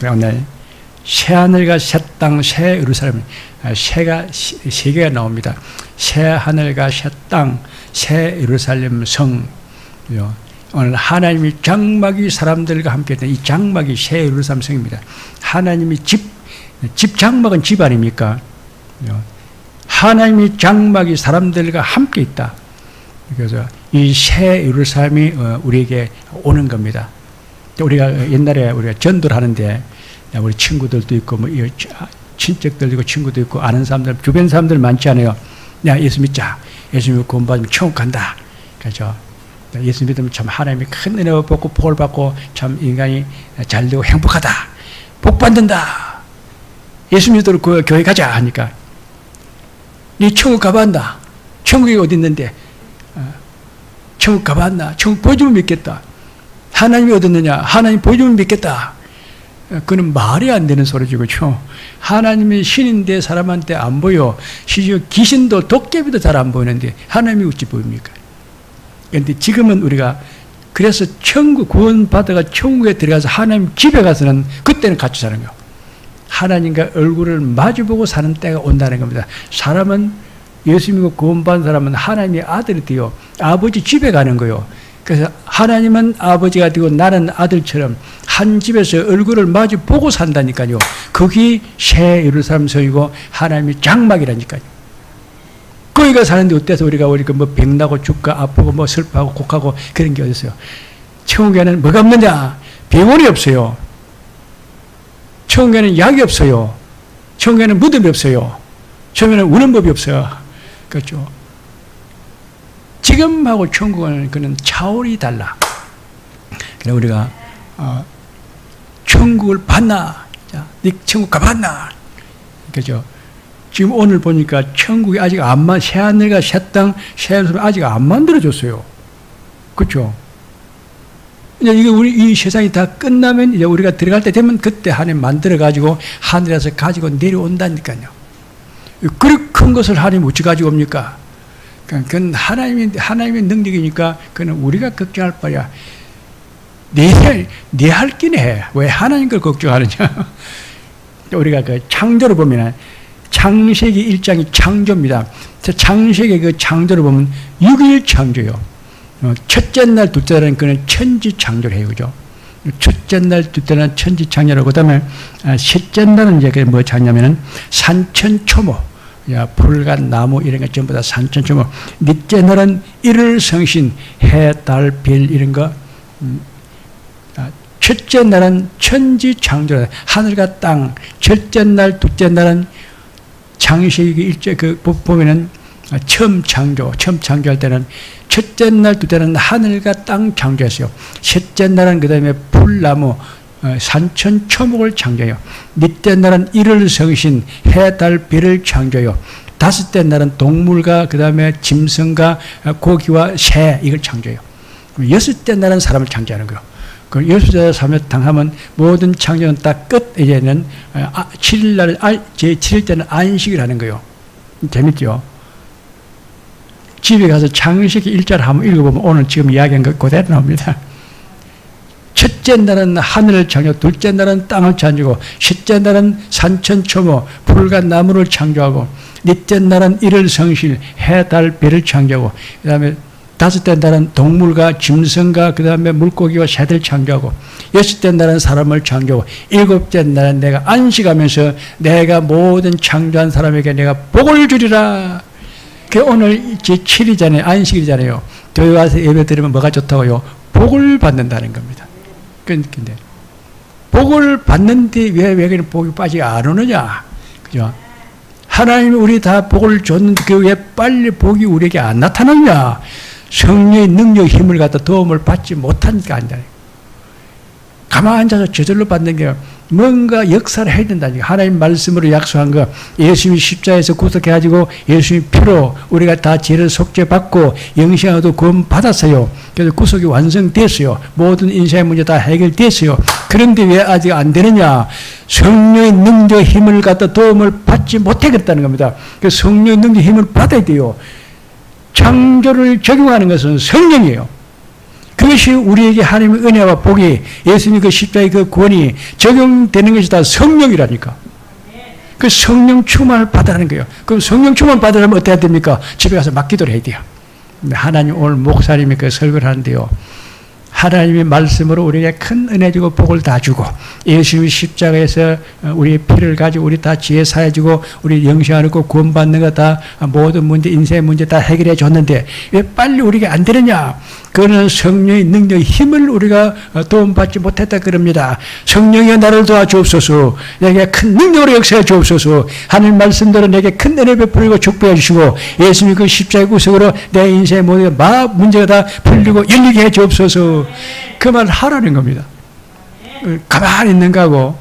오늘 새하늘과 새 땅, 새 예루살렘, 새가 세 개가 나옵니다. 새하늘과 새 땅, 새 예루살렘 성. 오늘 하나님이 장막이 사람들과 함께 했던 이 장막이 새 예루살렘 성입니다. 하나님이 집 장막은 집 아닙니까? 하나님이 장막이 사람들과 함께 있다. 그래서 이 새 예루살렘이 우리에게 오는 겁니다. 우리가 옛날에 우리가 전도를 하는데 우리 친구들도 있고 뭐 친척들도 있고 친구도 있고 아는 사람들 주변 사람들 많지 않아요. 야 예수 믿자. 예수 믿고 구원받으면 천국 간다. 그렇죠. 예수 믿으면 참 하나님이 큰 은혜 받고 복을 받고 참 인간이 잘되고 행복하다. 복 받는다. 예수 믿도록 그 교회 가자 하니까 네 천국 가봤나? 천국이 어디 있는데? 천국 가봤나? 천국 보여주면 믿겠다. 하나님이 어디 있느냐? 하나님 보여주면 믿겠다. 그는 말이 안 되는 소리죠. 그렇죠? 하나님이 신인데 사람한테 안 보여. 귀신도 도깨비도 잘 안 보이는데 하나님이 어찌 보입니까? 그런데 지금은 우리가 그래서 천국 구원받아가 천국에 들어가서 하나님 집에 가서는 그때는 같이 사는 거예요. 하나님과 얼굴을 마주보고 사는 때가 온다는 겁니다. 사람은 예수 믿고 구원받은 사람은 하나님의 아들이 되어 아버지 집에 가는 거예요. 그래서 하나님은 아버지가 되고 나는 아들처럼 한 집에서 얼굴을 마주 보고 산다니까요. 거기 새 예루살렘 성이고 하나님의 장막이라니까요. 거기가 사는데 어때서 우리가 뭐 병나고 죽고 아프고 뭐 슬퍼하고 곡하고 그런 게 어딨어요. 천국에는 뭐가 없느냐? 병원이 없어요. 천국에는 약이 없어요. 천국에는 무덤이 없어요. 천국에는 우는 법이 없어요. 그렇죠. 지금하고 천국은 그는 차원이 달라. 그래 우리가 천국을 봤나? 자, 네 천국 가봤나? 그죠? 지금 오늘 보니까 천국이 아직 새하늘과 새 땅, 새 예루살렘 아직 안 만들어졌어요. 그렇죠? 이제 이게 이 세상이 다 끝나면 이제 우리가 들어갈 때 되면 그때 하나님 만들어 가지고 하늘에서 가지고 내려온다니까요. 그렇게 큰 것을 하나님 어찌 가지고 옵니까? 그건 하나님의 능력이니까 그는 우리가 걱정할 바야. 내 할 끼네 해. 왜 하나님 걸 걱정하느냐? 우리가 그 창조를 보면 창세기 1장이 창조입니다. 창세기 그 창조를 보면 6일 창조요. 첫째 날, 둘째 날은 그는 천지 창조를 해요. 그죠? 첫째 날, 둘째 날은 천지 창조라고, 그 다음에 셋째 날은 이제 뭐 창냐면은 산천초모, 풀과 나무 이런 거 전부 다 산천초모. 넷째 날은 일을 성신, 해, 달, 별 이런 거. 첫째 날은 천지 창조라, 하늘과 땅. 첫째 날, 둘째 날은 창세기 1절 보면은 처음 창조할 때는 첫째 날, 둘째 날은 하늘과 땅 창조했어요. 셋째 날은 그 다음에 풀나무, 산천, 초목을 창조해요. 넷째 날은 일을 성신, 해, 달, 별을 창조해요. 다섯째 날은 동물과 그 다음에 짐승과 고기와 새 이걸 창조해요. 여섯째 날은 사람을 창조하는 거예요. 그 여섯째 사면 당하면 모든 창조는 다 끝. 이제는 7일 날 제7일 때는 안식을 하는 거예요. 재밌죠? 집에 가서 창세기 1절 한번 읽어보면 오늘 지금 이야기한 것 그대로 나옵니다. 첫째 날은 하늘을 창조, 둘째 날은 땅을 창조고, 셋째 날은 산천초모, 풀과 나무를 창조하고, 넷째 날은 일을 성실, 해, 달, 별을 창조하고, 그 다음에 다섯째 날은 동물과 짐승과 그 다음에 물고기와 새들 창조하고, 여섯째 날은 사람을 창조하고, 일곱째 날은 내가 안식하면서 내가 모든 창조한 사람에게 내가 복을 주리라. 그 오늘 제7일이잖아요. 안식일이잖아요. 교회 와서 예배 드리면 뭐가 좋다고요? 복을 받는다는 겁니다. 근데 복을 받는데 왜 복이 빠지지 안 오느냐? 그죠? 하나님이 우리 다 복을 줬는데 그 왜 빨리 복이 우리에게 안 나타나냐? 성령의 능력, 힘을 갖다 도움을 받지 못하니까 안 되는. 가만히 앉아서 저절로 받는 게 뭔가 역사를 해야 된다니까. 하나님 말씀으로 약속한 거, 예수님이 십자가에서 구속해가지고 예수님 피로 우리가 다 죄를 속죄받고 영생하도 구원 받았어요. 그래서 구속이 완성됐어요. 모든 인생의 문제 다 해결됐어요. 그런데 왜 아직 안 되느냐? 성령의 능력, 힘을 갖다 도움을 받지 못하겠다는 겁니다. 그래서 성령의 능력, 힘을 받아야 돼요. 창조를 적용하는 것은 성령이에요. 그것이 우리에게 하나님의 은혜와 복이 예수님의 그 십자가의 그 구원이 적용되는 것이 다 성령이라니까. 그 성령 충만을 받으라는 거예요. 그럼 성령 충만 받으려면 어떻게 해야 됩니까? 집에 가서 막 기도를 해야 돼요. 하나님 오늘 목사님이 그 설교를 하는데요. 하나님의 말씀으로 우리에게 큰 은혜 주고 복을 다 주고 예수님이 십자가에서 우리의 피를 가지고 우리 다 지혜 사해 주고 우리 영생하는 거 구원받는 거 다 모든 문제 인생의 문제 다 해결해 줬는데 왜 빨리 우리가 안 되느냐? 그거는 성령의 능력 힘을 우리가 도움받지 못했다 그럽니다. 성령이 나를 도와주옵소서. 내게 큰 능력으로 역사해 주옵소서. 하나님 말씀대로 내게 큰 은혜 베풀고 축복해 주시고 예수님 그 십자가의 구속으로 내 인생의 모든 문제가 다 풀리고 열리게 해 주옵소서. 그 말을 하라는 겁니다. 가만히 있는 거하고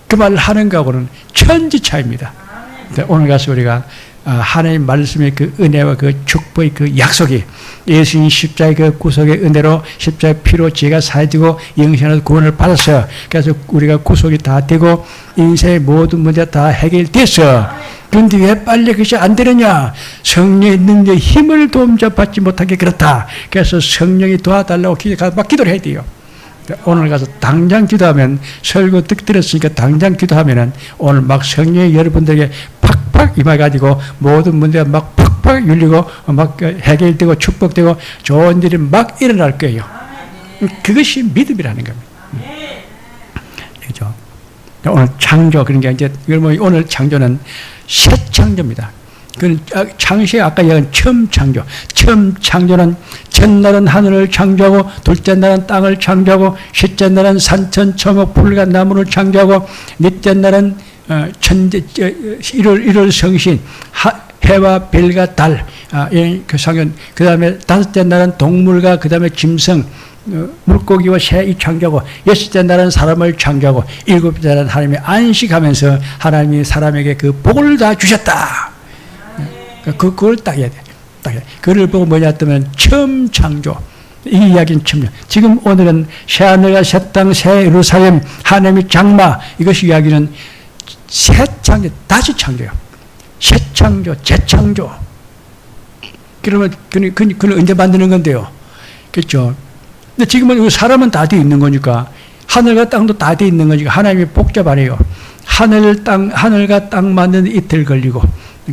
그 말을 하는 거하고는 천지 차이입니다. 오늘 가서 우리가 하나님 말씀의 그 은혜와 그 축복의 그 약속이 예수님 십자가의 그 구속의 은혜로 십자가의 피로 죄가 사해지고 영생의 구원을 받았어요. 그래서 우리가 구속이 다 되고 인생의 모든 문제 다 해결됐어. 그런데 왜 빨리 그것이 안 되느냐? 성령의 능력의 힘을 도움받지 못하게 그렇다. 그래서 성령이 도와달라고 막 기도를 해야 돼요. 오늘 가서 당장 기도하면 설교 듣 들었으니까 당장 기도하면은 오늘 막 성령이 여러분들에게 팍팍 임해가지고 모든 문제가 막 팍팍 열리고 막 해결되고 축복되고 좋은 일이 막 일어날 거예요. 그것이 믿음이라는 겁니다. 그렇죠? 오늘 창조 그러니까 이제 오늘 창조는 새 창조입니다. 그 창세 아까 얘기한 처음 창조. 처음 창조는 첫날은 하늘을 창조하고 둘째 날은 땅을 창조하고 셋째 날은 산천 청옥 풀과 나무를 창조하고 넷째 날은 천재 일월 성신 해와 별과 달 그 상현 그 다음에 다섯째 날은 동물과 그 다음에 짐승 물고기와 새 이 창조하고 여섯째 날은 사람을 창조하고 일곱째 날은 하나님이 안식하면서 하나님이 사람에게 그 복을 다 주셨다. 그걸 딱 해야 돼. 딱 해. 그를 보고 뭐냐 했더니 처음 창조. 이 이야기는 처음. 지금 오늘은 새 하늘과 새 땅, 새 예루살렘, 하나님의 장마. 이것이 이야기는 새 창조, 다시 창조요. 새 창조, 재창조. 그러면 그는 언제 만드는 건데요? 그렇죠? 근데 지금은 사람은 다 돼 있는 거니까 하늘과 땅도 다 돼 있는 거니까 하나님이 복잡하네요. 하늘과 땅 만드는 이틀 걸리고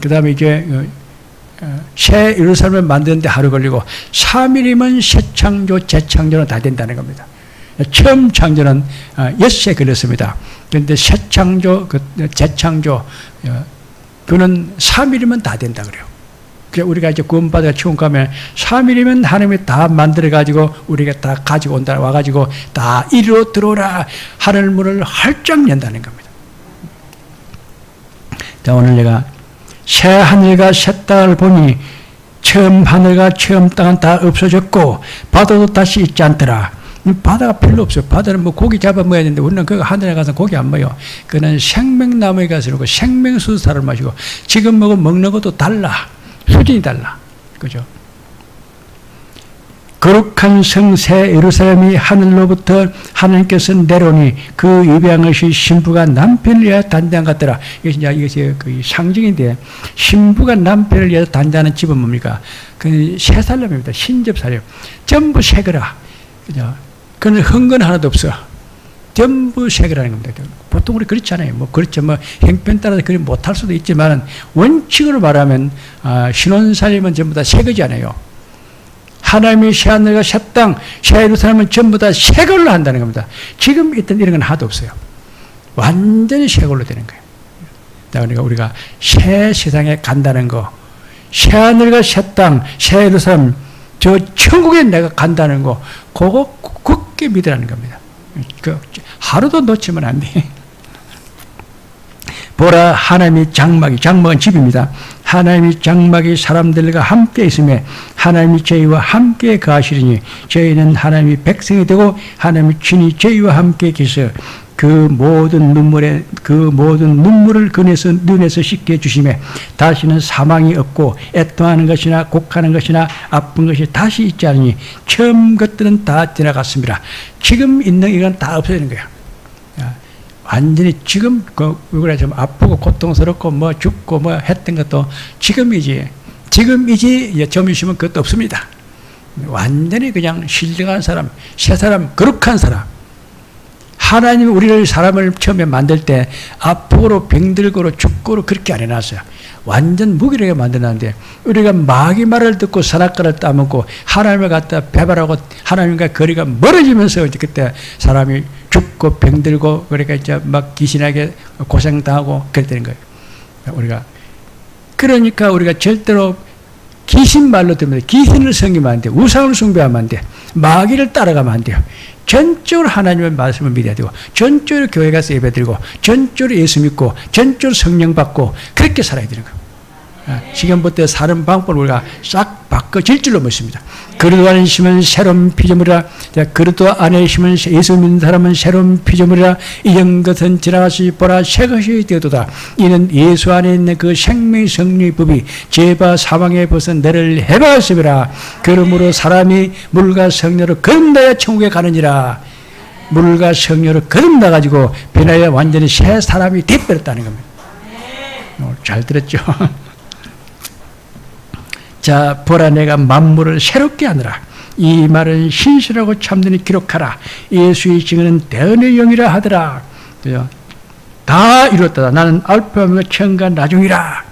그 다음에 이제 새 예루살렘을 만드는데 하루 걸리고 3일이면 새 창조, 재창조는 다 된다는 겁니다. 처음 창조는 6세 걸렸습니다. 그런데 새 창조, 재창조 그는 3일이면 다 된다 그래요. 우리가 이제 구원받아 천국가면 3일이면 하나님이 다 만들어가지고 우리가 다 가지고 온다 와가지고 다 이리로 들어오라 하늘 문을 활짝 연다는 겁니다. 자, 오늘 내가 새 하늘과 새 땅을 보니 처음 하늘과 처음 땅은 다 없어졌고 바다도 다시 있지 않더라. 바다가 별로 없어요. 바다는 뭐 고기 잡아 먹어야 되는데 우리는 그 하늘에 가서 고기 안 먹어요. 그는 생명나무에 가서 먹고 생명수사를 마시고 지금 먹는 것도 달라. 수준이 달라. 그죠? 거룩한 성새 예루살렘이 하늘로부터 하나님께서 내려오니 그 예배한 것이 신부가 남편을 위하여 단장 같더라. 이것이 그 상징인데 신부가 남편을 위하여 단장하는 집은 뭡니까? 그 새 사람입니다. 신접 사람. 전부 새거라. 그죠? 그는 흥건 하나도 없어. 전부 새거라는 겁니다. 보통 우리 그렇지 않아요. 뭐 그렇죠. 뭐 형편 따라서 그리 못할 수도 있지만 원칙으로 말하면 신혼살림은 전부 다 새거지 않아요. 하나님의 새 하늘과 새 땅, 새 예루살렘은 전부 다 새 걸로 한다는 겁니다. 지금 있던 이런 건 하나도 없어요. 완전히 새 걸로 되는 거예요. 그러니까 우리가 새 세상에 간다는 거, 새 하늘과 새 땅, 새 예루살렘, 저 천국에 내가 간다는 거, 그거 굳게 믿으라는 겁니다. 하루도 놓치면 안 돼. 보라, 하나님의 장막은 집입니다. 하나님의 장막이 사람들과 함께 있으며 하나님이 저희와 함께 거하시리니 저희는 하나님의 백성이 되고 하나님의 친히 저희와 함께 계셔 그 모든 눈물을 그네서 눈에서 씻게 해주시며 다시는 사망이 없고 애통하는 것이나 곡하는 것이나 아픈 것이 다시 있지 않으니 처음 것들은 다 지나갔습니다. 지금 있는 이건 다 없어지는 거야. 완전히 지금 우리가 좀 아프고 고통스럽고 뭐 죽고 뭐 했던 것도 지금이지 점이 있으면 그것도 없습니다. 완전히 그냥 신령한 사람, 새 사람, 거룩한 사람. 하나님이 우리를 사람을 처음에 만들 때 아프고로 병들고로 죽고로 그렇게 안 해놨어요. 완전 무기력하게 만들었는데 우리가 마귀 말을 듣고 선악과를 따먹고 하나님을 갖다 배반하고 하나님과 거리가 멀어지면서 이제 그때 사람이 죽고 병들고 그러니까 이제 막 귀신에게 고생당하고 그렇게 되는 거예요. 그러니까 우리가 절대로 귀신 말로 들으면 귀신을 섬기면 안 돼. 우상을 숭배하면 안 돼. 마귀를 따라가면 안 돼요. 전적으로 하나님의 말씀을 믿어야 되고 전적으로 교회 가서 예배드리고 전적으로 예수 믿고 전적으로 성령 받고 그렇게 살아야 되는 거예요. 지금부터 사는 방법을 우리가 싹 바꿔질 줄로 믿습니다. 그리스도 안에 있으면 새로운 피조물이라. 그리스도 안에 있으면 예수 믿는 사람은 새로운 피조물이라. 이전 것은 지나가시 보라 새 것이 되도다. 이는 예수 안에 있는 그 생명의 성령의 법이 죄와 사망의 벗은 너를 해방하시리라. 그러므로 사람이 물과 성령으로 거듭나야 천국에 가느니라. 물과 성령으로 거듭나 가지고 변하여 완전히 새 사람이 되버렸다는 겁니다. 잘 들었죠? 자, 보라 내가 만물을 새롭게 하느라. 이 말은 신실하고 참되니 기록하라. 예수의 증언은 대언의 영이라 하더라. 다 이뤘다. 나는 알파 오메가 처음과 나중이라.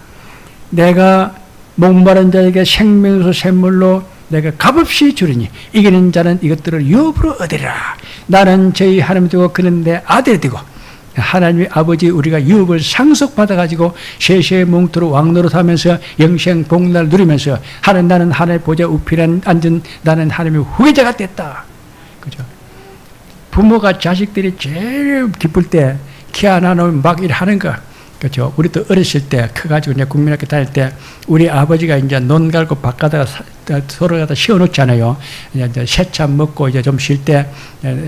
내가 목마른 자에게 생명수 샘물로 내가 값없이 주리니 이기는 자는 이것들을 유업으로 얻으리라. 나는 저희 하나님 되고 그는 내 아들이 되고 하나님의 아버지 우리가 유업을 상속받아가지고 세세의 몽토로 왕노릇하면서 영생 복날 누리면서 나는 하나님의 보좌 우편에 앉은 나는 하나님의 후계자가 됐다. 그죠? 부모가 자식들이 제일 기쁠 때 키 하나 놓으면 막 일하는 거. 그렇죠? 우리도 어렸을 때 커가지고 이제 국민학교 다닐 때 우리 아버지가 이제 논 갈고 바깥에다가 소를 갖다 씌워놓잖아요. 이제 세차 먹고 이제 좀 쉴 때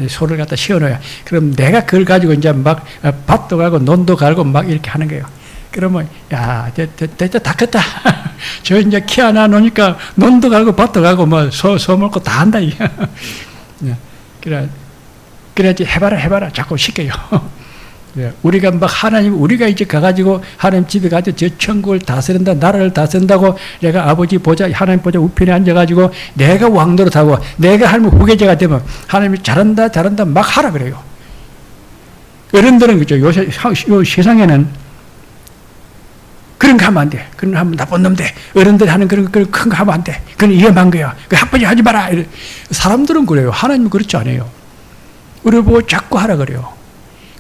소를 갖다 씌워놓아요. 그럼 내가 그걸 가지고 이제 막 밭도 갈고 논도 갈고 막 이렇게 하는 거예요. 그러면 야, 됐다 다 컸다. 저 이제 키 하나 놓으니까 논도 갈고 밭도 갈고 뭐 소 먹고 다 한다. 그래야지 해봐라 자꾸 시켜요. 우리가 막 우리가 이제 가가지고 하나님 집에 가서 저 천국을 다스린다, 나라를 다스린다고 내가 아버지 보좌, 하나님 보좌 우편에 앉아가지고 내가 왕노릇하고 내가 하나님 후계자가 되면 하나님이 잘한다 막 하라 그래요. 어른들은 그죠. 요새 세상에는 그런 거 하면 안 돼. 그런 거 하면 나쁜 놈 돼. 어른들이 하는 그런 큰 거 하면 안 돼. 그건 위험한 거야. 그 학번이 하지 마라. 사람들은 그래요. 하나님은 그렇지 않아요. 우리 보고 자꾸 하라 그래요.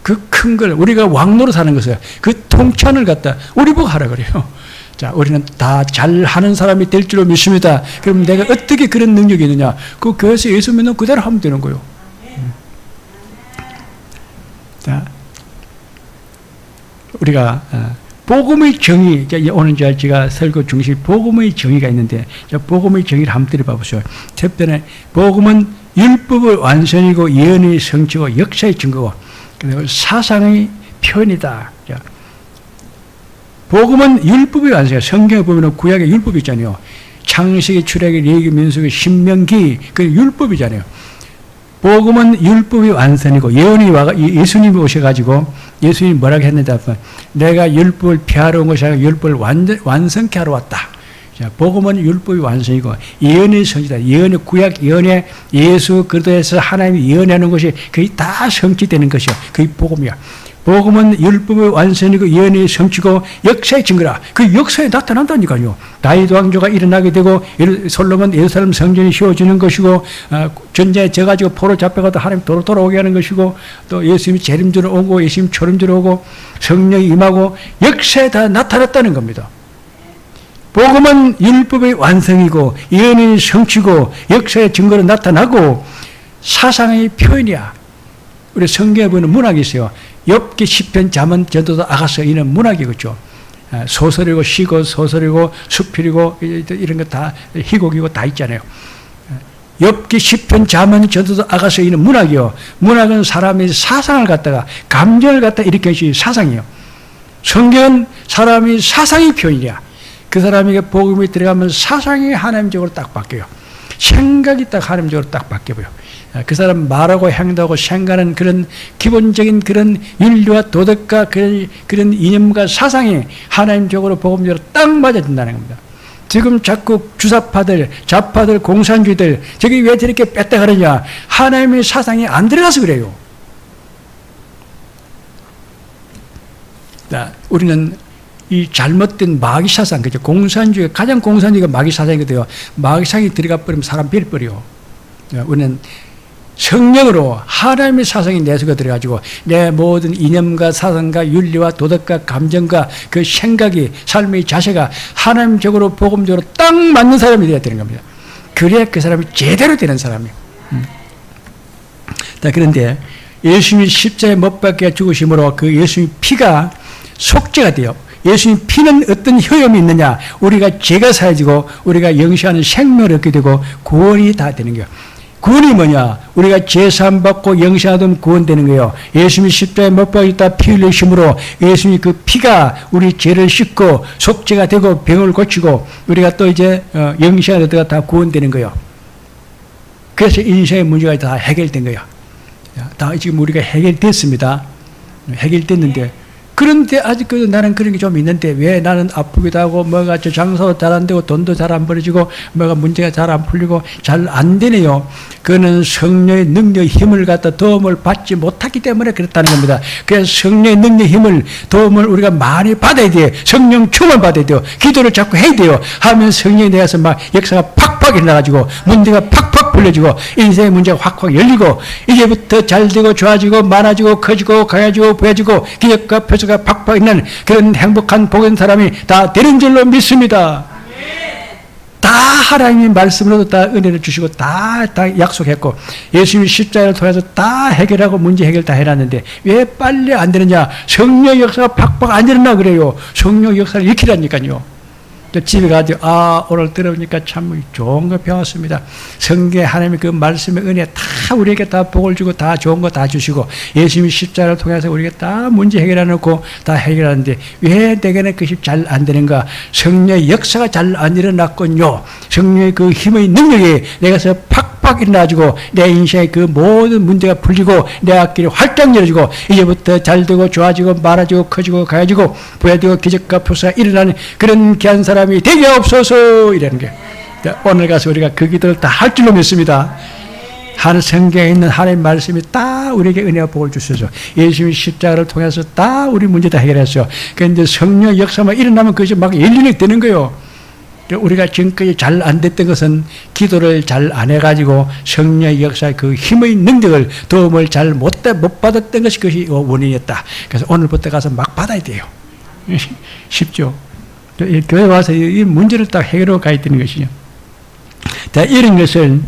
그 큰 걸 우리가 왕노릇 하는 것을 그 통찬을 갖다 우리 보고 하라 그래요. 자, 우리는 다 잘하는 사람이 될 줄로 믿습니다. 그럼 내가 어떻게 그런 능력이 있느냐? 그 교회에서 예수 믿는 그대로 하면 되는 거예요. 자, 우리가 복음의 정의, 오늘 제가 설교 중심 복음의 정의가 있는데 복음의 정의를 한번 들어봐 보세요. 첫 번째, 복음은 율법의 완성이고 예언의 성취고 역사의 증거고 그리고 사상의 표현이다. 복음은 율법의 완성이에요. 성경에 보면 구약에 율법이 있잖아요. 창세기, 출애굽기, 레위기, 민수기, 신명기 그 율법이잖아요. 복음은 율법의 완성이고 예수님이 오셔가지고 예수님이 뭐라고 했는지 알면 내가 율법을 폐하러 온 것이 아니라 율법을 완성케 하러 왔다. 자, 복음은 율법의 완성이고 예언의 성취다. 예언의 구약 예언의 예수 그리스도에서 하나님이 예언하는 것이 거의 다 성취되는 것이요. 그게 복음이야. 복음은 율법의 완성이고 예언의 성취고 역사의 증거라. 그 역사에 나타난다니까요. 다윗 왕조가 일어나게 되고 솔로몬 예루살렘 성전이 세워지는 것이고 전쟁에 져가지고 포로 잡혀가도 하나님 돌아오게 하는 것이고 또 예수님이 재림주로 오고 예수님이 초림주로 오고 성령이 임하고 역사에 다 나타났다는 겁니다. 복음은 율법의 완성이고 예언의 성취고 역사의 증거로 나타나고 사상의 표현이야. 우리 성경에 보면 문학이 있어요. 욥기, 시편, 잠언, 전도서, 아가서 이는 문학이겠죠. 소설이고 시고 소설이고 수필이고 이런 거 다 희곡이고 다 있잖아요. 욥기, 시편, 잠언, 전도서, 아가서 이는 문학이요. 문학은 사람의 사상을 갖다가 감정을 갖다 일으켜주는 사상이에요. 성경은 사람의 사상의 표현이야. 그 사람에게 복음이 들어가면 사상이 하나님적으로 딱 바뀌어요. 생각이 딱 하나님적으로 딱 바뀌어요. 그 사람 말하고 행동하고 생각하는 그런 기본적인 그런 윤리와 도덕과 그런 이념과 사상이 하나님적으로 복음적으로 딱 맞아진다는 겁니다. 지금 자꾸 주사파들, 좌파들, 공산주의들 저기 왜 저렇게 뺐다 그러냐? 하나님의 사상이 안 들어가서 그래요. 자, 우리는 이 잘못된 마귀 사상, 그죠? 공산주의, 가장 공산주의가 마귀 사상이거든요. 마귀 사상이 들어가 버리면 사람 빌버려. 우리는 성령으로 하나님의 사상이 내 속에 들어가지고 내 모든 이념과 사상과 윤리와 도덕과 감정과 그 생각이 삶의 자세가 하나님적으로 복음적으로 딱 맞는 사람이 되어야 되는 겁니다. 그래야 그 사람이 제대로 되는 사람이에요. 그런데 예수님이 십자가에 못 박혀 죽으심으로 그 예수님의 피가 속죄가 돼요. 예수님 피는 어떤 효험이 있느냐? 우리가 죄가 사해지고 우리가 영생하는 생명을 얻게 되고 구원이 다 되는 거예요. 구원이 뭐냐? 우리가 죄사함 받고 영생하던 구원되는 거예요. 예수님이 십자가에 못 박히다 피 흘리심으로 예수님이 그 피가 우리 죄를 씻고 속죄가 되고 병을 고치고 우리가 또 이제 영생을 얻다가 다 구원되는 거예요. 그래서 인생의 문제가 다 해결된 거예요. 다 지금 우리가 해결됐습니다. 해결됐는데 그런데 아직까지 나는 그런 게 좀 있는데 왜 나는 아프기도 하고 뭐가 장사도 잘 안 되고 돈도 잘 안 벌어지고 뭐가 문제가 잘 안 풀리고 잘 안 되네요. 그거는 성령의 능력 힘을 갖다 도움을 받지 못하기 때문에 그렇다는 겁니다. 그래서 성령의 능력 힘을 도움을 우리가 많이 받아야 돼요. 성령 충만 받아야 돼요. 기도를 자꾸 해야 돼요. 하면 성령이 내가서 막 역사가 팍팍 일어나가지고 문제가 팍팍 풀려지고 인생의 문제가 확확 열리고 이제부터 잘 되고 좋아지고 많아지고 커지고 강해지고 부해지고 기적과 표적가 팍팍 있는 그런 행복한 복된 사람이 다 되는 줄로 믿습니다. 다 하나님의 말씀으로도 다 은혜를 주시고 다 약속했고 예수님이 십자가를 통해서 다 해결하고 문제 해결 다 해놨는데 왜 빨리 안 되느냐? 성령 역사가 팍팍 안 일어나 그래요. 성령 역사를 익히라니까요. 집에 가서 오늘 들어보니까 참 좋은 거 배웠습니다. 성경에 하나님의 그 말씀의 은혜 다 우리에게 다 복을 주고 다 좋은 거 다 주시고 예수님이 십자가를 통해서 우리에게 다 문제 해결해 놓고 다 해결하는데 왜 내게는 그것이 잘 안 되는가? 성령의 역사가 잘 안 일어났군요. 성령의 그 힘의 능력이 내가서 팍팍 일어나지고 내 인생의 그 모든 문제가 풀리고 내 앞길이 활짝 열어지고 이제부터 잘 되고 좋아지고 많아지고 커지고 가야지고 부여되고 기적과 표사가 일어나는 그런 귀한 사람이 되게 없어서 이라는 게 오늘 가서 우리가 그 기도를 다 할 줄로 믿습니다. 하늘 성경에 있는 하나님의 말씀이 다 우리에게 은혜와 복을 주셔서 예수님이 십자가를 통해서 다 우리 문제 다 해결했어요. 그런데 성령 역사만 일어나면 그것이 막 열리게 되는 거예요. 우리가 지금까지 잘 안 됐던 것은 기도를 잘 안 해가지고 성령의 역사의 그 힘의 능력을 도움을 잘 못 받았던 것이 그것이 원인이었다. 그래서 오늘부터 가서 막 받아야 돼요. 쉽죠? 교회 와서 이 문제를 딱 해결하고 가야 되는 것이죠. 이런 것을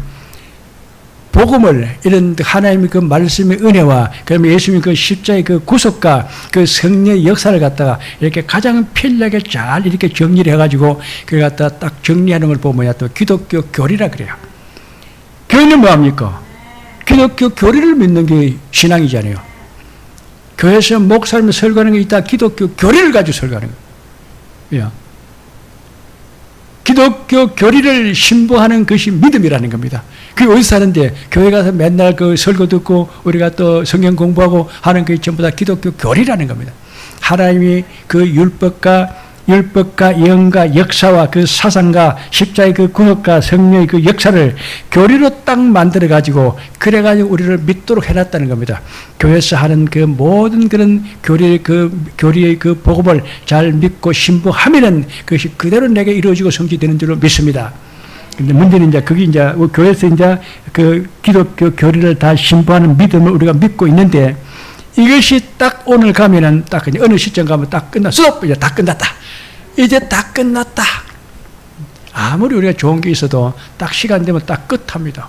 복음을 이런 하나님의 그 말씀의 은혜와 그러면 예수님의 그 십자의 그 구속과 그 성령의 역사를 갖다가 이렇게 가장 편리하게 잘 이렇게 정리를 해가지고 그걸 갖다가 딱 정리하는 걸 보면 또 기독교 교리라 그래요. 교리는 뭐합니까? 기독교 교리를 믿는 게 신앙이잖아요. 교회에서 목사님이 설교하는 게 있다 기독교 교리를 가지고 설교하는 거예요. 기독교 교리를 신봉하는 것이 믿음이라는 겁니다. 그게 어디서 하는데 교회 가서 맨날 그 설교 듣고 우리가 또 성경 공부하고 하는 게 전부 다 기독교 교리라는 겁니다. 하나님이 그 율법과 예언과 역사와 그 사상과 십자의 그 구속과 성령의 그 역사를 교리로 딱 만들어 가지고 그래 가지고 우리를 믿도록 해놨다는 겁니다. 교회에서 하는 그 모든 그런 교리의 그 복음을 잘 믿고 신봉하면은 그것이 그대로 내게 이루어지고 성취되는 줄로 믿습니다. 근데 문제는 이제 그게 이제 교회에서 이제 그 기독교 교리를 다 신봉하는 믿음을 우리가 믿고 있는데 이것이 딱 오늘 가면은 딱 어느 시점 가면 딱 끝났어. 이제 다 끝났다. 이제 다 끝났다. 아무리 우리가 좋은 게 있어도 딱 시간 되면 딱 끝합니다.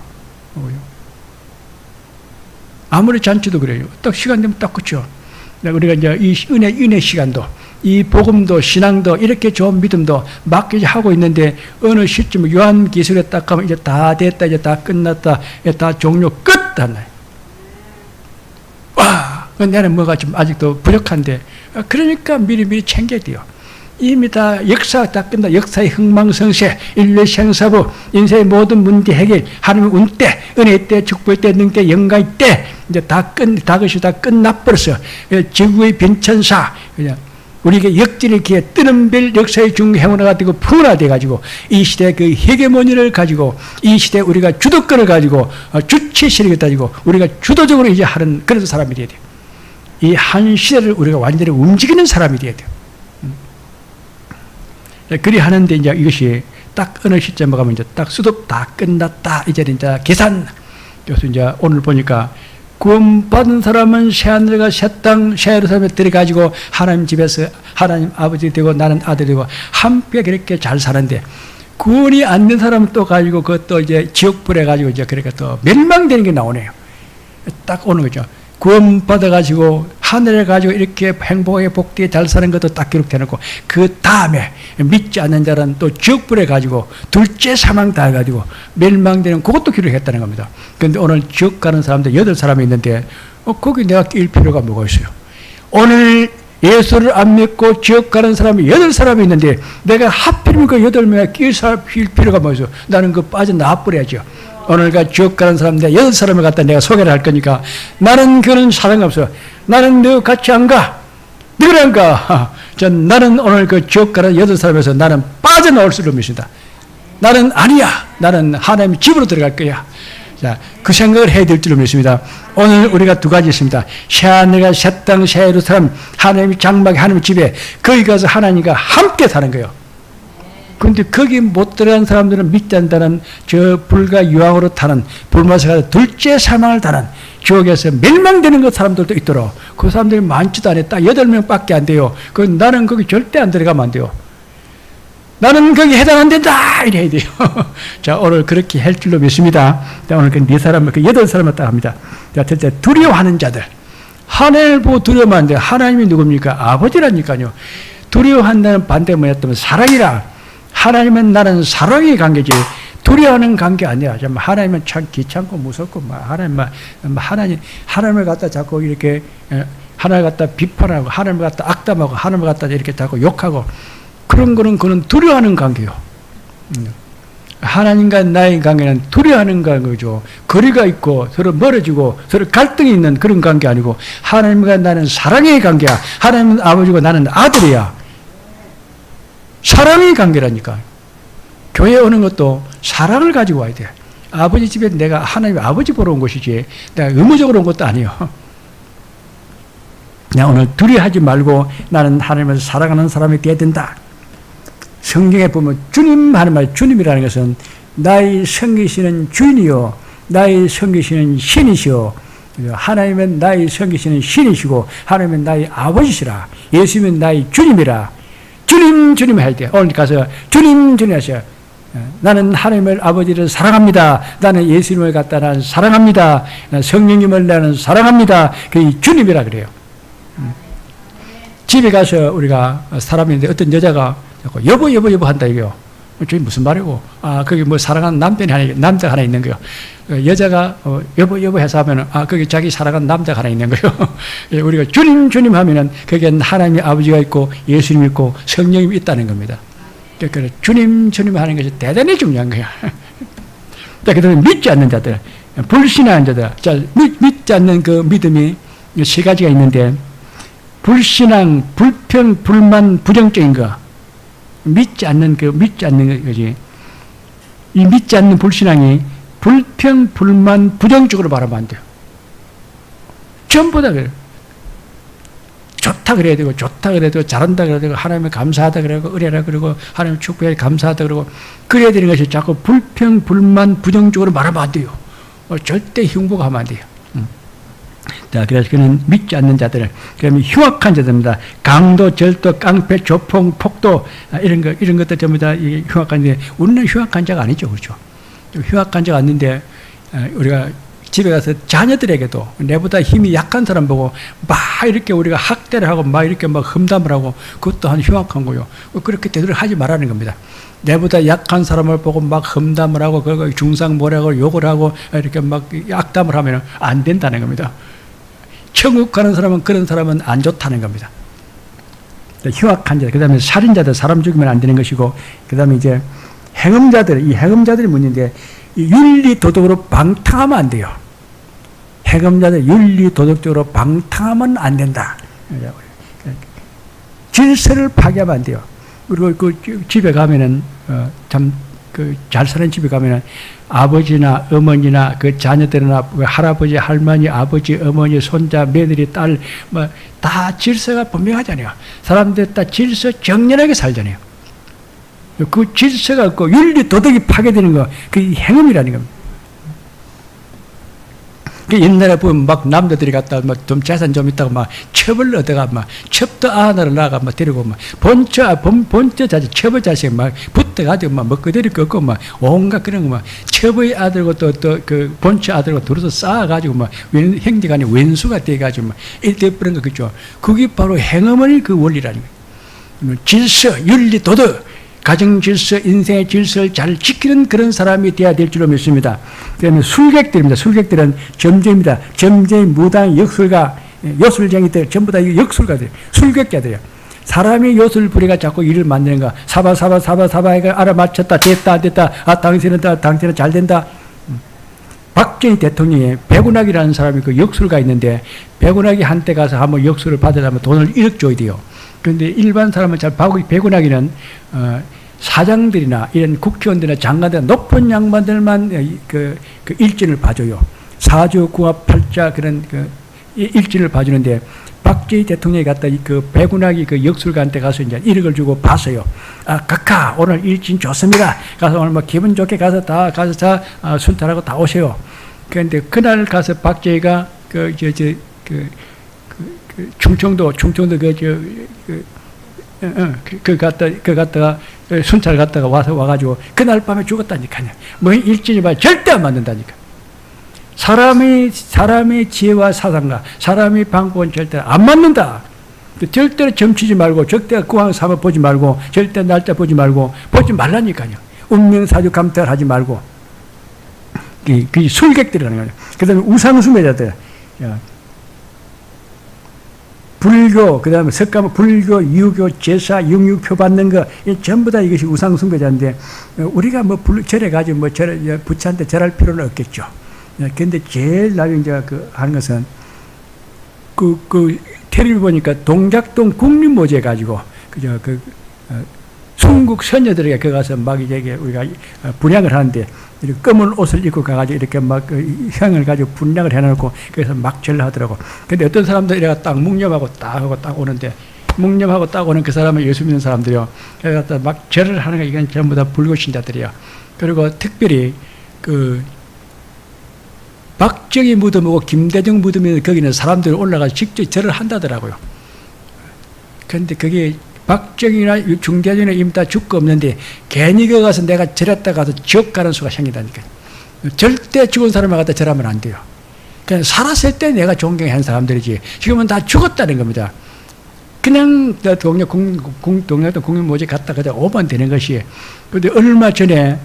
아무리 잔치도 그래요. 딱 시간 되면 딱 끝이요. 우리가 이제 이 은혜 시간도, 이 복음도, 신앙도, 이렇게 좋은 믿음도 막 이제 하고 있는데 어느 시점 요한 기술에 딱 가면 이제 다 됐다, 이제 다 끝났다, 이제 다 종료 끝! 하나요. 와! 나는 뭐가 좀 아직도 부족한데, 그러니까 미리미리 챙겨야 돼요. 이미 다 역사가 다 끝나. 역사의 흥망성쇠, 인류의 생사부, 인생의 모든 문제 해결, 하나님의 운때, 은혜 때, 축복의 때, 능때, 영광의 때, 이제 다 것이 다 끝나버렸어요. 지구의 변천사, 그냥 우리에게 역진의 기회 뜨는 별 역사의 중행원화가 되고 풍화돼 가지고 이 시대 그 헤게모니를 가지고 이 시대 우리가 주도권을 가지고 주체 세력을 가지고 우리가 주도적으로 이제 하는 그런 사람이 돼야 돼요. 이 한 시대를 우리가 완전히 움직이는 사람이 돼야 돼요. 그리 하는데 이제 이것이 딱 어느 시점에 가면 이제 딱 수습 다 끝났다. 이제 계산. 그래서 이제 오늘 보니까 구원받은 사람은 새하늘과 새 땅, 새 예루살렘에 들어가지고 하나님 집에서 하나님 아버지 되고 나는 아들이 되고 함께 그렇게 잘 사는데 구원이 안 된 사람은 또 가지고 그것도 이제 지옥불에 가지고 이제 그러니까 또 멸망되는 게 나오네요. 딱 오는 거죠. 구원받아가지고 하늘에 가지고 이렇게 행복하게 복되게 잘 사는 것도 딱 기록되어놓고 그 다음에 믿지 않는 자는 또 지옥불에 가지고 둘째 사망 다 해가지고 멸망되는 그것도 기록했다는 겁니다. 그런데 오늘 지옥 가는 사람들 8사람이 있는데 거기 내가 낄 필요가 뭐가 있어요? 오늘 예수를 안 믿고 지옥 가는 사람이 8사람이 있는데 내가 하필이면 그 8명에 낄 필요가 뭐가 있어요? 나는 그 빠져나와버려야죠. 오늘가 지옥 가는 사람들 8사람을 갖다 내가 소개를 할 거니까 나는 그런 사랑 없어. 나는 너 같이 안 가. 너를 안 가. 나는 오늘 그 지옥 가는 8사람에서 나는 빠져나올 수를 믿습니다. 나는 아니야. 나는 하나님의 집으로 들어갈 거야. 자, 그 생각을 해야 될 줄로 믿습니다. 오늘 우리가 두 가지 있습니다. 새하늘과 새 땅, 새 예루살렘, 하나님의 장막에 하나님의 집에 거기 가서 하나님과 함께 사는 거예요. 그런데 거기 못 들어간 사람들은 믿지 않다는 저 불과 유황으로 타는 불마사가 둘째 사망을 타는 지옥에서 멸망되는 그 사람들도 있도록 그 사람들이 많지도 않아요. 딱 8명밖에 안 돼요. 나는 거기 절대 안 들어가면 안 돼요. 나는 거기 해당 안 된다 이래야 돼요. 자, 오늘 그렇게 할 줄로 믿습니다. 자, 오늘 그 4사람, 그 8사람을 딱 합니다. 자, 첫째 두려워하는 자들. 하나님을 보고 두려워하면 안 돼요. 하나님이 누굽니까? 아버지라니까요. 두려워한다는 반대 뭐였다면 사랑이라. 하나님은 나는 사랑의 관계지 두려워하는 관계 아니야. 하나님은 참 귀찮고 무섭고 하나님을 갖다 자꾸 이렇게 하나님을 갖다 비판하고 하나님을 갖다 악담하고 하나님을 갖다 이렇게 자꾸 욕하고 그런 거는 그는 두려워하는 관계요. 하나님과 나의 관계는 두려워하는 관계죠. 거리가 있고 서로 멀어지고 서로 갈등이 있는 그런 관계 아니고 하나님과 나는 사랑의 관계야. 하나님은 아버지고 나는 아들이야. 사랑의 관계라니까. 교회 오는 것도 사랑을 가지고 와야 돼. 아버지 집에 내가 하나님 아버지 보러 온 것이지 내가 의무적으로 온 것도 아니에요. 나 오늘 두려워하지 말고 나는 하나님을 사랑하는 사람이 되어야 된다. 성경에 보면 주님 하는 말, 주님이라는 것은 나의 섬기시는 주인이요 나의 섬기시는 신이시요 하나님은 나의 섬기시는 신이시고 하나님은 나의 아버지시라. 예수님은 나의 주님이라. 주님, 주님 할 때, 오늘 가서 주님, 주님 하셔요. 나는 하나님을 아버지를 사랑합니다. 나는 예수님을 갖다 나는 사랑합니다. 성령님을 나는 사랑합니다. 그 주님이라 그래요. 집에 가서 우리가 사람인데 어떤 여자가 여보, 여보, 여보 한다 이거요. 저게 무슨 말이고? 거기 뭐 사랑하는 남자가 하나 있는 거요. 여자가 여보, 여보 해서 하면은 거기 자기 사랑하는 남자가 하나 있는 거요. 우리가 주님, 주님 하면은 거기에 하나님의 아버지가 있고 예수님이 있고 성령님이 있다는 겁니다. 그러니까 주님, 주님 하는 것이 대단히 중요한 거야. 그 다음에 믿지 않는 자들, 불신하는 자들. 자, 믿지 않는 그 믿음이 3가지가 있는데 불신앙, 불평, 불만, 부정적인 거. 믿지 않는 거지. 이 믿지 않는 불신앙이 불평, 불만, 부정적으로 바라보면 안 돼요. 전부 다 그래요. 좋다 그래야 되고, 좋다 그래야 되고, 잘한다 그래야 되고, 하나님에 감사하다 그러고, 의뢰라 그러고, 하나님 축복해 감사하다 그러고, 그래야 되는 것이 자꾸 불평, 불만, 부정적으로 말하면 안 돼요. 절대 흉보하면 안 돼요. 자, 그래서 그는 믿지 않는 자들, 그러면 흉악한 자들입니다. 강도, 절도, 깡패, 조폭, 폭도, 이런 것들 전부 다 흉악한데, 우리는 흉악한 자가 아니죠. 그렇죠? 흉악한 자가 아닌데, 우리가 집에 가서 자녀들에게도 내보다 힘이 약한 사람 보고 막 이렇게 우리가 학대를 하고 막 이렇게 막 험담을 하고 그것도 한 흉악한 거요. 그렇게 되도록 하지 말라는 겁니다. 내보다 약한 사람을 보고 막 험담을 하고 그거 중상모략을 욕을 하고 이렇게 막 악담을 하면 안 된다는 겁니다. 천국 가는 사람은 그런 사람은 안 좋다는 겁니다. 흉악한 자, 그 다음에 살인자들, 사람 죽이면 안 되는 것이고, 그 다음에 이제 행음자들, 이 행음자들이 문제인데, 윤리 도덕으로 방탕하면 안 돼요. 행음자들 윤리 도덕적으로 방탕하면 안 된다. 질서를 파괴하면 안 돼요. 그리고 그 집에 가면은 참 그 잘 사는 집에 가면은 아버지나 어머니나 그 자녀들이나 할아버지, 할머니, 아버지, 어머니, 손자, 며느리, 딸 뭐 다 질서가 분명하잖아요. 사람들 다 질서 정연하게 살잖아요. 그 질서가 없고 윤리 도덕이 파괴되는 거, 그게 행음이라는 겁니다. 그 옛날에 보면 막 남자들이 갔다 막 좀 재산 좀 있다고 막 첩을 얻어가 막 첩도 하나를 낳아가 막 데리고 막 본처 자식 첩의 자식 막 붙어가지고 막 먹거리를 꺾고 막 온갖 그런 거 막 첩의 아들과 또 그 본처 아들과 둘이서 쌓아가지고 막 형제간에 왼수가 돼가지고 막 이렇게 버린 거 그죠? 그게 바로 행음의 그 원리라는 거예요. 질서, 윤리, 도덕. 가정 질서, 인생의 질서를 잘 지키는 그런 사람이 되어야 될 줄로 믿습니다. 그다음에 술객들입니다. 술객들은 점쟁입니다. 점쟁이, 무당, 역술가, 요술쟁이들 전부 다 역술가들, 술객자들이에요. 사람이 요술 부리가 자꾸 일을 만드는 거, 사바 해가 알아맞혔다, 됐다, 안 됐다, 아, 당신은 잘 된다. 박정희 대통령이 백운학이라는 사람이 그 역술가 있는데, 백운학이 한때 가서 한번 역술을 받으려면 돈을 1억 줘야 돼요. 그런데 일반 사람은 잘 백운학이는 사장들이나 이런 국회의원들이나 장관들, 높은 양반들만 그 일진을 봐줘요. 사주, 궁합, 팔자 그런 그 일진을 봐주는데, 박정희 대통령이 갔다 그 백운학이 그 역술가한테 가서 이제 1억을 주고 봤어요. 아, 각하 오늘 일진 좋습니다. 가서 오늘 뭐 기분 좋게 가서 순탄하고 다 오세요. 그런데 그날 가서 박정희가 충청도 갔다가 순찰 갔다가 와가지고 그날 밤에 죽었다니까요. 뭐 일진이 말 절대 안 맞는다니까. 사람의 지혜와 사상과 사람의 방법은 절대 안 맞는다. 절대로 점치지 말고, 절대 구황 삼아 보지 말고, 절대 날짜 보지 말고, 보지 말라니까요. 운명사주 감택을 하지 말고. 그게 술객들이라는 거예요. 그 다음에 우상숭배자들. 불교, 그 다음에 석가모, 불교, 유교, 제사, 영유표 받는 거, 전부 다 이것이 우상숭배자인데, 우리가 뭐 절에 가지고 뭐 부처한테 절할 필요는 없겠죠. 근데 제일 나중에 이제 하는 것은, 텔레비 보니까 동작동 국립모지에 가지고, 순국 선녀들에게 그 가서 막 이제 우리가 분양을 하는데, 이렇게 검은 옷을 입고 가가지고 이렇게 막 향을 가지고 분양을 해놓고 그래서 막 절을 하더라고. 근데 어떤 사람들 이래가 딱 묵념하고 딱 오는데, 묵념하고 딱 오는 그 사람은 예수 믿는 사람들이요. 그래서 막 절을 하는 거, 이건 전부 다 불교 신자들이요. 그리고 특별히 박정희 무덤하고 김대중 무덤에 거기는 사람들이 올라가서 직접 절을 한다더라고요. 그런데 그게 박정희나 중대중이나 이미 다 죽고 없는데 괜히 거 가서 내가 절했다 가서 지옥 가는 수가 생긴다니까. 절대 죽은 사람을 갖다 절하면 안 돼요. 그냥 살았을 때 내가 존경한 사람들이지 지금은 다 죽었다는 겁니다. 그냥 동력동 국민모집 갔다 오면 되는 것이. 그런데 얼마 전에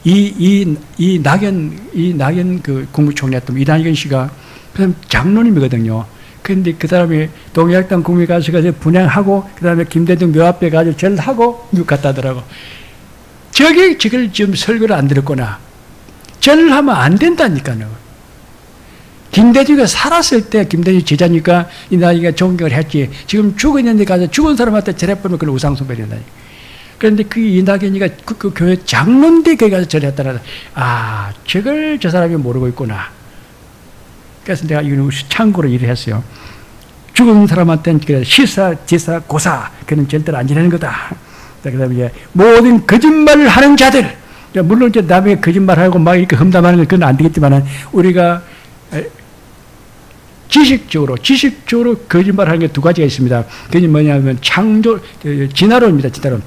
이 낙연 그 국무총리였던 이낙연 씨가 그 장로님이거든요. 그런데 그 사람이 동양당 국민 가서 분양하고, 그 다음에 김대중 묘 앞에 가서 절하고 미국 갔다 하더라고. 저걸 지금 설교를 안 들었구나. 절하면 안 된다니까요. 김대중이 살았을 때 김대중 제자니까 이낙연이가 존경을 했지. 지금 죽었는데 가서 죽은 사람한테 절해버리면 그걸 우상숭배된다니까. 그런데 그 이낙연이가 그 교회 장로인데 거기 가서 절했다는, 아, 저걸 저 사람이 모르고 있구나. 그래서 내가 이거 참고로 일을 했어요. 죽은 사람한테는 시사, 제사, 고사, 그는 절대로 안 지내는 거다. 그 다음에 이제 모든 거짓말을 하는 자들, 물론 이제 남에게 거짓말하고 막 이렇게 험담하는 건 그건 안 되겠지만은 우리가 지식적으로 거짓말하는 게 두 가지가 있습니다. 그게 뭐냐면 진화론입니다. 진화론.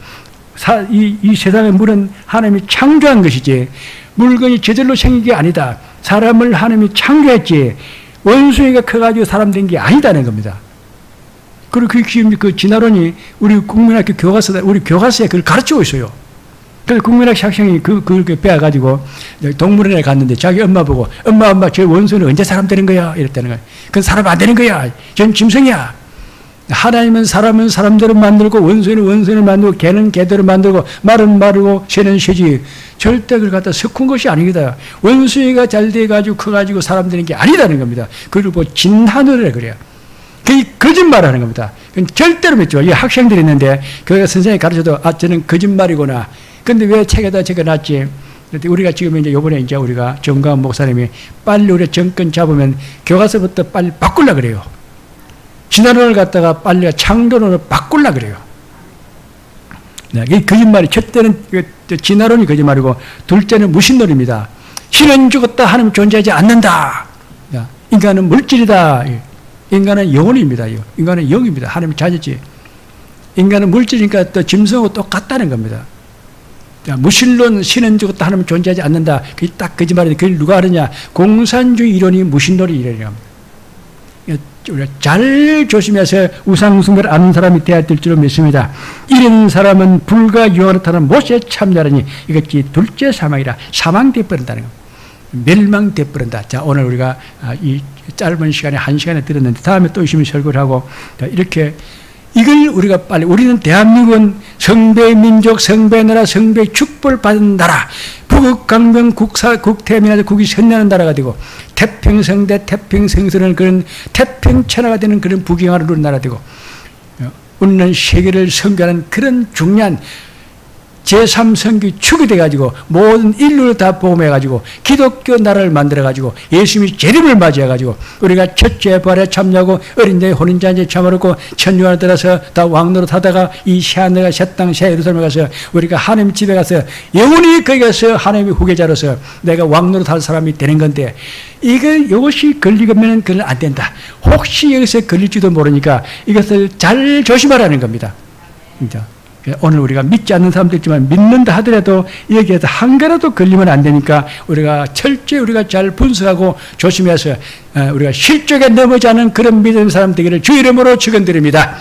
이 세상의 물은 하나님이 창조한 것이지 물건이 저절로 생긴 게 아니다. 사람을 하나님이 창조했지 원숭이가 커가지고 사람 된 게 아니다는 겁니다. 그리고 그 진화론이 우리 국민학교 우리 교과서에 그걸 가르치고 있어요. 그래서 국민학 학생이 그걸 빼앗가지고 동물원에 갔는데 자기 엄마 보고 엄마 저 원숭이는 언제 사람 되는 거야? 이랬다는 거야. 그건 사람 안 되는 거야. 전 짐승이야. 하나님은 사람은 사람대로 만들고 원수는 원수를 만들고 개는 개대로 만들고 말은 말이고 새는 새지. 절대 그걸 갖다 섞은 것이 아닙니다. 원숭이가 잘 돼가지고 커가지고 사람 되는 게 아니다는 겁니다. 그리고 진한으로 그래요. 그게 거짓말하는 겁니다. 그건 절대로 믿죠. 이 학생들이 있는데 그 선생님이 가르쳐도 저는 거짓말이구나. 근데 왜 책에다 적어놨지? 우리가 지금 이제 요번에 이제 우리가 정가은 목사님이 빨리 우리 정권 잡으면 교과서부터 빨리 바꾸려 그래요. 진화론을 갖다가 빨리 창조론으로 바꾸려 그래요. 네, 이 거짓말이 첫째는 진화론이 거짓말이고 둘째는 무신론입니다. 신은 죽었다, 하나님 존재하지 않는다. 인간은 물질이다. 인간은 영혼입니다. 인간은 영입니다. 하나님의 자녀지. 인간은 물질이니까 또 짐승하고 똑같다는 겁니다. 무신론, 신은 죽었다, 하나님 존재하지 않는다. 그게 딱 거짓말인데 그걸 누가 하느냐? 공산주의 이론이 무신론의 이론이랍니다. 우리가 잘 조심해서 우상숭배를 아는 사람이 되어야 될 줄로 믿습니다. 이런 사람은 불과 유언을 타는 못에 참여하니 이것이 둘째 사망이라 사망되어 버린다는 겁니다. 멸망되어 버린다. 자, 오늘 우리가 이 짧은 시간에 1시간에 들었는데 다음에 또 열심히 설교를 하고 이렇게 이걸 우리가 빨리 우리는 대한민국은 성배의 민족, 성배의 나라, 성배의 축복을 받은 나라, 북극, 강변, 국태민하고 국이 선나는 나라가 되고 태평성대, 태평성선을 그런 태평천하가 되는 그런 부경화를 누린 나라가 되고 오늘은 세계를 선교하는 그런 중요한 제3성기 축이 돼가지고 모든 인류를 다 보험해가지고 기독교 나라를 만들어가지고 예수님이 재림을 맞이해가지고 우리가 첫째 부활에 참여하고 어린 자의 혼인잔치에 참여하고 천주안에 들어서 다 왕노릇 하다가 이 새하늘과 새 땅 새 예루살렘에 가서 우리가 하나님 집에 가서 영원히 거기 가서 하나님의 후계자로서 내가 왕노릇 할 사람이 되는 건데 이것이 걸리면 그건 안 된다. 혹시 여기서 걸릴지도 모르니까 이것을 잘 조심하라는 겁니다. 진짜. 오늘 우리가 믿지 않는 사람도 있지만 믿는다 하더라도 여기에서 한 개라도 걸리면 안 되니까 우리가 철저히 우리가 잘 분석하고 조심해서 우리가 실족에 넘어지 않은 그런 믿음의 사람 되기를 주 이름으로 축원드립니다.